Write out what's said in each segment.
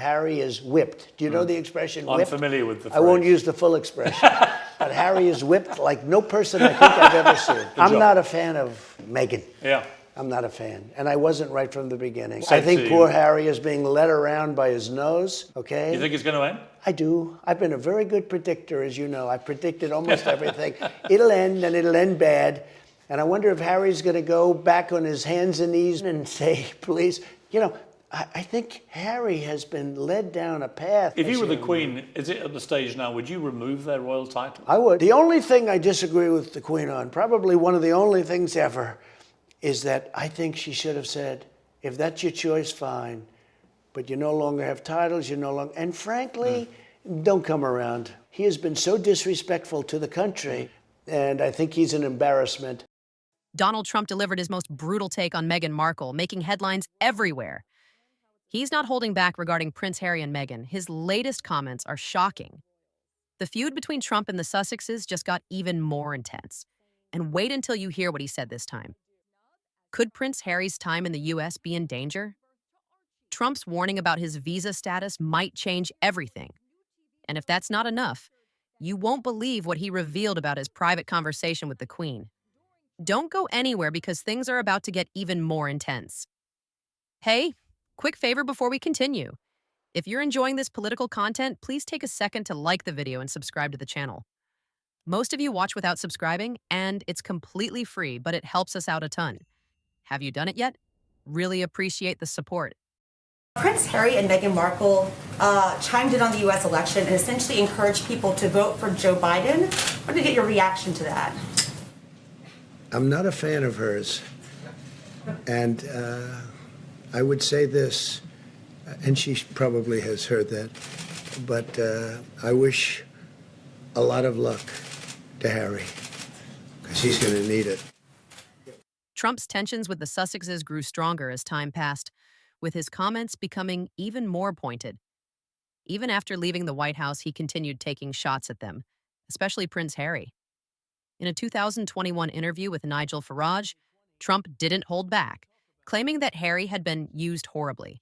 Harry is whipped. Do you know the expression whipped? I'm familiar with the phrase. I won't use the full expression. But Harry is whipped like no person I think I've ever seen. I'm not a fan of Meghan. Yeah. I'm not a fan. And I wasn't right from the beginning. Same I think to poor you. Harry is being led around by his nose, okay? You think it's going to end? I do. I've been a very good predictor, as you know. I predicted almost everything. It'll end, and it'll end bad. And I wonder if Harry's going to go back on his hands and knees and say, please, you know, I think Harry has been led down a path. If you were the Queen, is it at the stage now, would you remove their royal title? I would. The only thing I disagree with the Queen on, probably one of the only things ever, is that I think she should have said, if that's your choice, fine. But you no longer have titles, you no longer, and frankly, don't come around. He has been so disrespectful to the country, and I think he's an embarrassment. Donald Trump delivered his most brutal take on Meghan Markle, making headlines everywhere. He's not holding back regarding Prince Harry and Meghan. His latest comments are shocking. The feud between Trump and the Sussexes just got even more intense. And wait until you hear what he said this time. Could Prince Harry's time in the U.S. be in danger? Trump's warning about his visa status might change everything. And if that's not enough, you won't believe what he revealed about his private conversation with the Queen. Don't go anywhere because things are about to get even more intense. Hey, quick favor before we continue. If you're enjoying this political content, please take a second to like the video and subscribe to the channel. Most of you watch without subscribing, and it's completely free, but it helps us out a ton. Have you done it yet? Really appreciate the support. Prince Harry and Meghan Markle chimed in on the U.S. election and essentially encouraged people to vote for Joe Biden. I want to get your reaction to that. I'm not a fan of hers. And I would say this, and she probably has heard that, but I wish a lot of luck to Harry, because he's going to need it. Trump's tensions with the Sussexes grew stronger as time passed, with his comments becoming even more pointed. Even after leaving the White House, he continued taking shots at them, especially Prince Harry. In a 2021 interview with Nigel Farage, Trump didn't hold back, claiming that Harry had been used horribly.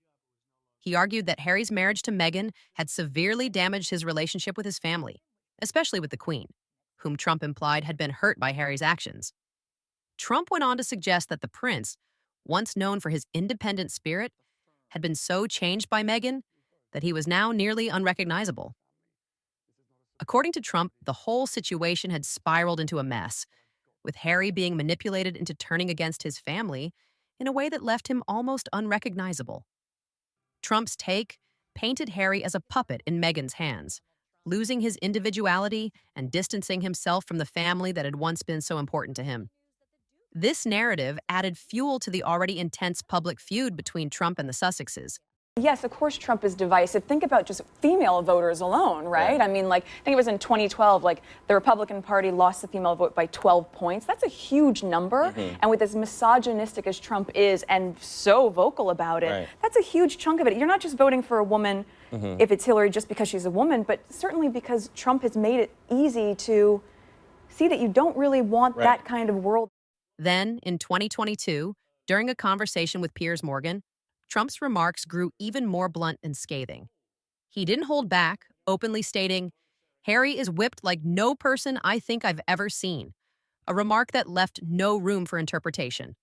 He argued that Harry's marriage to Meghan had severely damaged his relationship with his family, especially with the Queen, whom Trump implied had been hurt by Harry's actions. Trump went on to suggest that the prince, once known for his independent spirit, had been so changed by Meghan that he was now nearly unrecognizable. According to Trump, the whole situation had spiraled into a mess, with Harry being manipulated into turning against his family in a way that left him almost unrecognizable. Trump's take painted Harry as a puppet in Meghan's hands, losing his individuality and distancing himself from the family that had once been so important to him. This narrative added fuel to the already intense public feud between Trump and the Sussexes. Yes, of course Trump is divisive. Think about just female voters alone, right? Yeah. I mean, like, I think it was in 2012, like, the Republican Party lost the female vote by 12 points. That's a huge number. And with as misogynistic as Trump is and so vocal about it, that's a huge chunk of it. You're not just voting for a woman if it's Hillary just because she's a woman, but certainly because Trump has made it easy to see that you don't really want that kind of world. Then, in 2022, during a conversation with Piers Morgan, Trump's remarks grew even more blunt and scathing. He didn't hold back, openly stating, "Harry is whipped like no person I think I've ever seen," a remark that left no room for interpretation.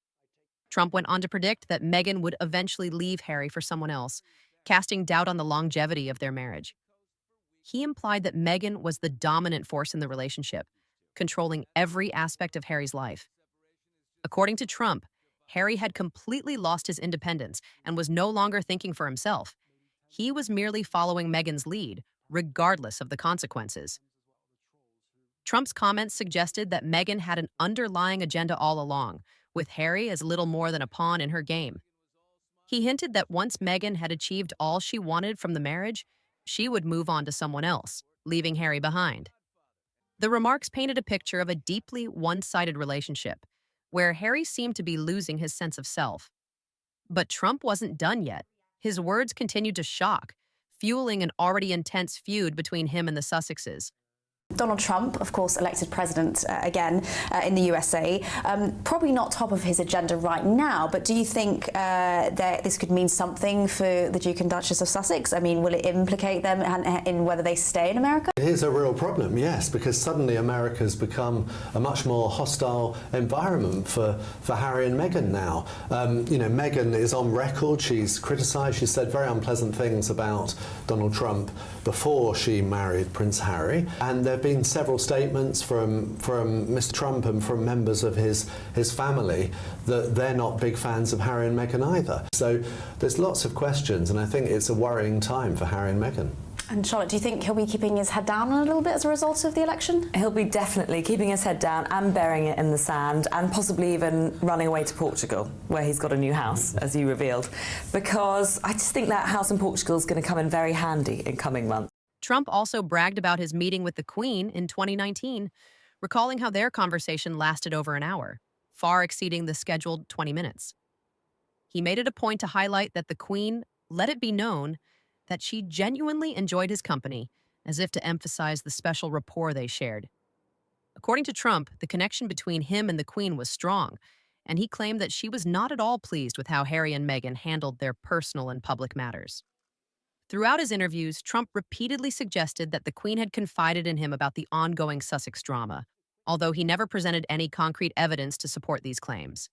Trump went on to predict that Meghan would eventually leave Harry for someone else, casting doubt on the longevity of their marriage. He implied that Meghan was the dominant force in the relationship, controlling every aspect of Harry's life. According to Trump, Harry had completely lost his independence and was no longer thinking for himself. He was merely following Meghan's lead, regardless of the consequences. Trump's comments suggested that Meghan had an underlying agenda all along, with Harry as little more than a pawn in her game. He hinted that once Meghan had achieved all she wanted from the marriage, she would move on to someone else, leaving Harry behind. The remarks painted a picture of a deeply one-sided relationship, where Harry seemed to be losing his sense of self. But Trump wasn't done yet. His words continued to shock, fueling an already intense feud between him and the Sussexes. Donald Trump, of course, elected president again in the USA. Probably not top of his agenda right now, but do you think that this could mean something for the Duke and Duchess of Sussex? I mean, will it implicate them in whether they stay in America? It is a real problem, yes, because suddenly America's become a much more hostile environment for Harry and Meghan now. Meghan is on record. She's criticised. She's said very unpleasant things about Donald Trump before she married Prince Harry, and there have been several statements from Mr. Trump and from members of his family that they're not big fans of Harry and Meghan either. So there's lots of questions, and I think it's a worrying time for Harry and Meghan. And Charlotte, do you think he'll be keeping his head down a little bit as a result of the election? He'll be definitely keeping his head down and burying it in the sand, and possibly even running away to Portugal, where he's got a new house, as you revealed, because I just think that house in Portugal is going to come in very handy in coming months. Trump also bragged about his meeting with the Queen in 2019, recalling how their conversation lasted over an hour, far exceeding the scheduled 20 minutes. He made it a point to highlight that the Queen let it be known that she genuinely enjoyed his company, as if to emphasize the special rapport they shared. According to Trump, the connection between him and the Queen was strong, and he claimed that she was not at all pleased with how Harry and Meghan handled their personal and public matters. Throughout his interviews, Trump repeatedly suggested that the Queen had confided in him about the ongoing Sussex drama, although he never presented any concrete evidence to support these claims.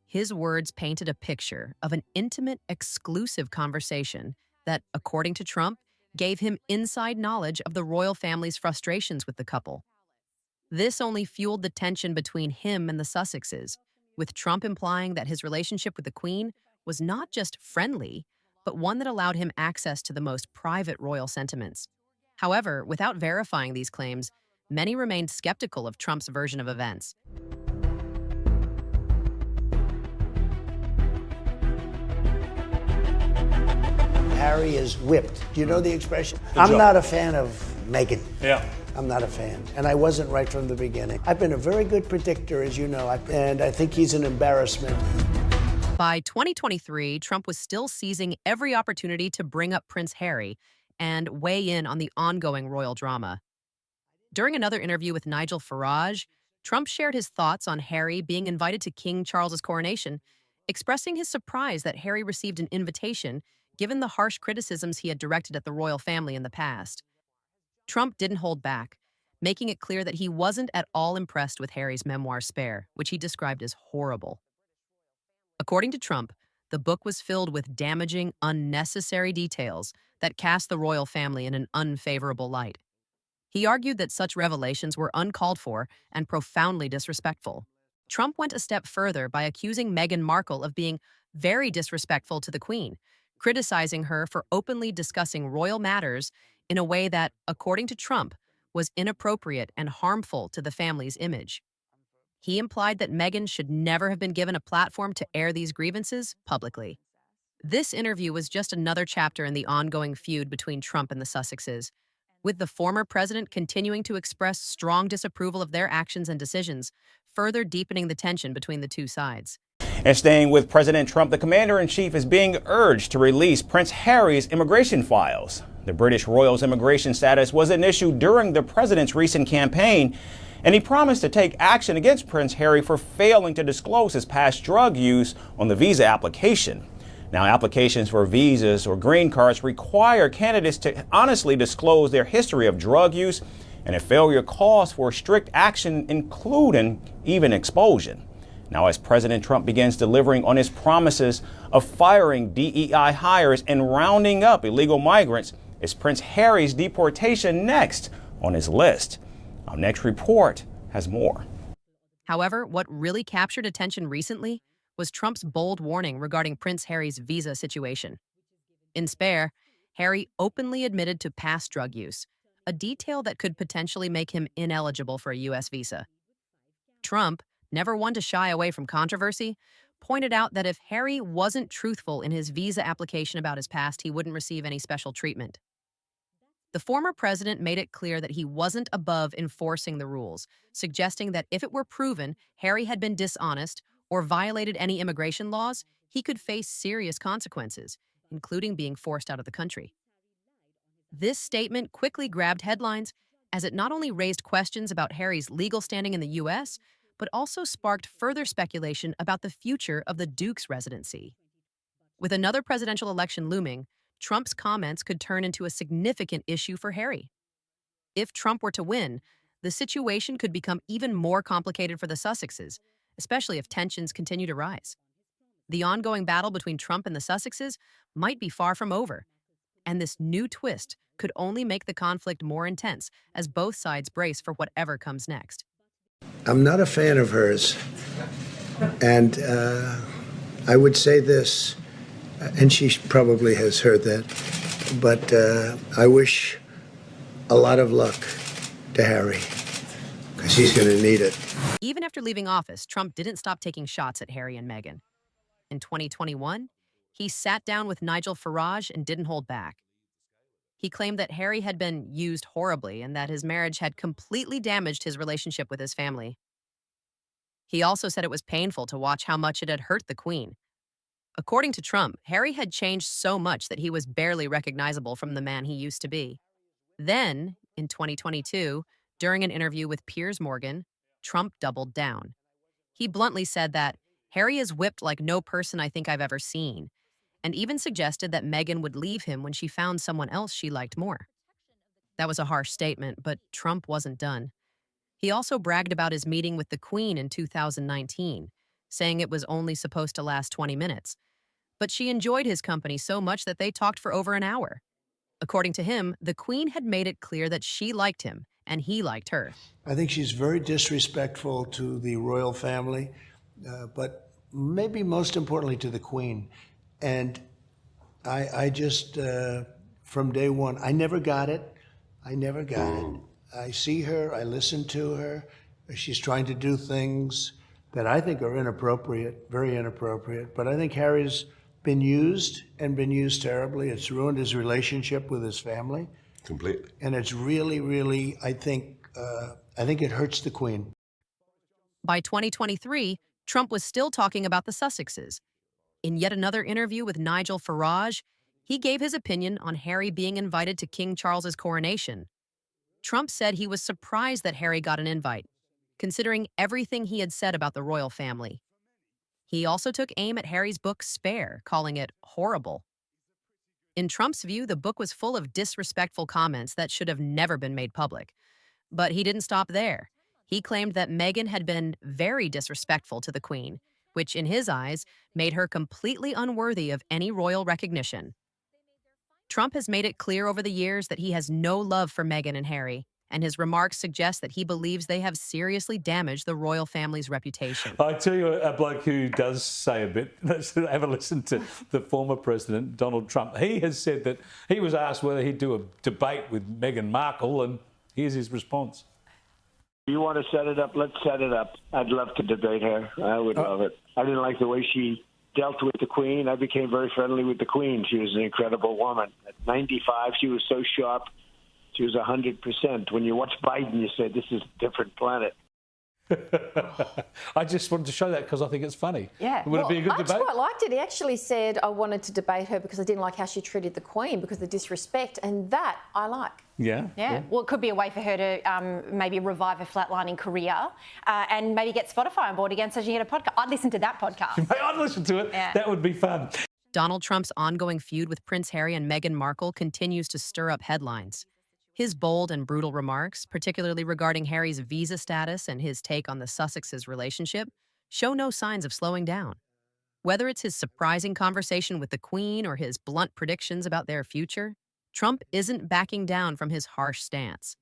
His words painted a picture of an intimate, exclusive conversation that, according to Trump, gave him inside knowledge of the royal family's frustrations with the couple. This only fueled the tension between him and the Sussexes, with Trump implying that his relationship with the Queen was not just friendly, but one that allowed him access to the most private royal sentiments. However, without verifying these claims, many remained skeptical of Trump's version of events. Harry is whipped. Do you know the expression? Good I'm job. not a fan of Meghan. Yeah. I'm not a fan, and I wasn't right from the beginning. I've been a very good predictor, as you know, and I think he's an embarrassment. By 2023, Trump was still seizing every opportunity to bring up Prince Harry and weigh in on the ongoing royal drama. During another interview with Nigel Farage, Trump shared his thoughts on Harry being invited to King Charles's coronation, expressing his surprise that Harry received an invitation given the harsh criticisms he had directed at the royal family in the past. Trump didn't hold back, making it clear that he wasn't at all impressed with Harry's memoir Spare, which he described as horrible. According to Trump, the book was filled with damaging, unnecessary details that cast the royal family in an unfavorable light. He argued that such revelations were uncalled for and profoundly disrespectful. Trump went a step further by accusing Meghan Markle of being very disrespectful to the Queen, criticizing her for openly discussing royal matters in a way that, according to Trump, was inappropriate and harmful to the family's image. He implied that Meghan should never have been given a platform to air these grievances publicly. This interview was just another chapter in the ongoing feud between Trump and the Sussexes, with the former president continuing to express strong disapproval of their actions and decisions, further deepening the tension between the two sides. And staying with President Trump, the commander-in-chief is being urged to release Prince Harry's immigration files. The British royal's immigration status was an issue during the president's recent campaign, and he promised to take action against Prince Harry for failing to disclose his past drug use on the visa application. Now, applications for visas or green cards require candidates to honestly disclose their history of drug use, and a failure calls for strict action, including even expulsion. Now, as President Trump begins delivering on his promises of firing DEI hires and rounding up illegal migrants, is Prince Harry's deportation next on his list? Our next report has more. However, what really captured attention recently was Trump's bold warning regarding Prince Harry's visa situation. In Spare, Harry openly admitted to past drug use, a detail that could potentially make him ineligible for a U.S. visa. Trump, never one to shy away from controversy, pointed out that if Harry wasn't truthful in his visa application about his past, he wouldn't receive any special treatment. The former president made it clear that he wasn't above enforcing the rules, suggesting that if it were proven Harry had been dishonest or violated any immigration laws, he could face serious consequences, including being forced out of the country. This statement quickly grabbed headlines as it not only raised questions about Harry's legal standing in the U.S., but also sparked further speculation about the future of the Duke's residency. With another presidential election looming, Trump's comments could turn into a significant issue for Harry. If Trump were to win, the situation could become even more complicated for the Sussexes, especially if tensions continue to rise. The ongoing battle between Trump and the Sussexes might be far from over, and this new twist could only make the conflict more intense as both sides brace for whatever comes next. I'm not a fan of hers, and I would say this, and she probably has heard that, but I wish a lot of luck to Harry, because he's going to need it. Even after leaving office, Trump didn't stop taking shots at Harry and Meghan. In 2021, he sat down with Nigel Farage and didn't hold back. He claimed that Harry had been used horribly and that his marriage had completely damaged his relationship with his family. He also said it was painful to watch how much it had hurt the Queen. According to Trump, Harry had changed so much that he was barely recognizable from the man he used to be. Then, in 2022, during an interview with Piers Morgan, Trump doubled down. He bluntly said that Harry is whipped like no person I think I've ever seen, and even suggested that Meghan would leave him when she found someone else she liked more. That was a harsh statement, but Trump wasn't done. He also bragged about his meeting with the Queen in 2019, saying it was only supposed to last 20 minutes. But she enjoyed his company so much that they talked for over an hour. According to him, the Queen had made it clear that she liked him, and he liked her. I think she's very disrespectful to the royal family, but maybe most importantly to the Queen. And I just, from day one, I never got it. I see her, I listen to her. She's trying to do things that I think are inappropriate, very inappropriate. But I think Harry's been used and been used terribly. It's ruined his relationship with his family. Completely. And it's really, really, I think it hurts the Queen. By 2023, Trump was still talking about the Sussexes. In yet another interview with Nigel Farage, he gave his opinion on Harry being invited to King Charles's coronation. Trump said he was surprised that Harry got an invite, considering everything he had said about the royal family. He also took aim at Harry's book Spare, calling it horrible. In Trump's view, the book was full of disrespectful comments that should have never been made public. But he didn't stop there. He claimed that Meghan had been very disrespectful to the Queen, which in his eyes made her completely unworthy of any royal recognition. Trump has made it clear over the years that he has no love for Meghan and Harry, and his remarks suggest that he believes they have seriously damaged the royal family's reputation. I tell you a bloke who does say a bit. Let's have a listen to the former president, Donald Trump. He has said that he was asked whether he'd do a debate with Meghan Markle, and here's his response. You want to set it up? Let's set it up. I'd love to debate her. I would love it. I didn't like the way she dealt with the Queen. I became very friendly with the Queen. She was an incredible woman. At 95, she was so sharp. She was 100%. When you watch Biden, you say, this is a different planet. I just wanted to show that because I think it's funny. Yeah. Would it be a good debate? I quite liked it. He actually said, I wanted to debate her because I didn't like how she treated the Queen, because of the disrespect, and that I like. Yeah. Yeah. Well, it could be a way for her to maybe revive her flatlining career and maybe get Spotify on board again so she can get a podcast. I'd listen to that podcast. I'd listen to it. Yeah. That would be fun. Donald Trump's ongoing feud with Prince Harry and Meghan Markle continues to stir up headlines. His bold and brutal remarks, particularly regarding Harry's visa status and his take on the Sussexes' relationship, show no signs of slowing down. Whether it's his surprising conversation with the Queen or his blunt predictions about their future, Trump isn't backing down from his harsh stance.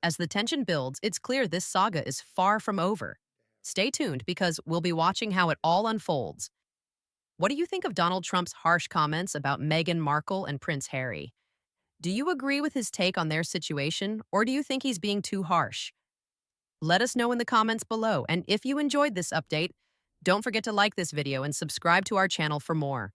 As the tension builds, it's clear this saga is far from over. Stay tuned because we'll be watching how it all unfolds. What do you think of Donald Trump's harsh comments about Meghan Markle and Prince Harry? Do you agree with his take on their situation, or do you think he's being too harsh? Let us know in the comments below, and if you enjoyed this update, don't forget to like this video and subscribe to our channel for more.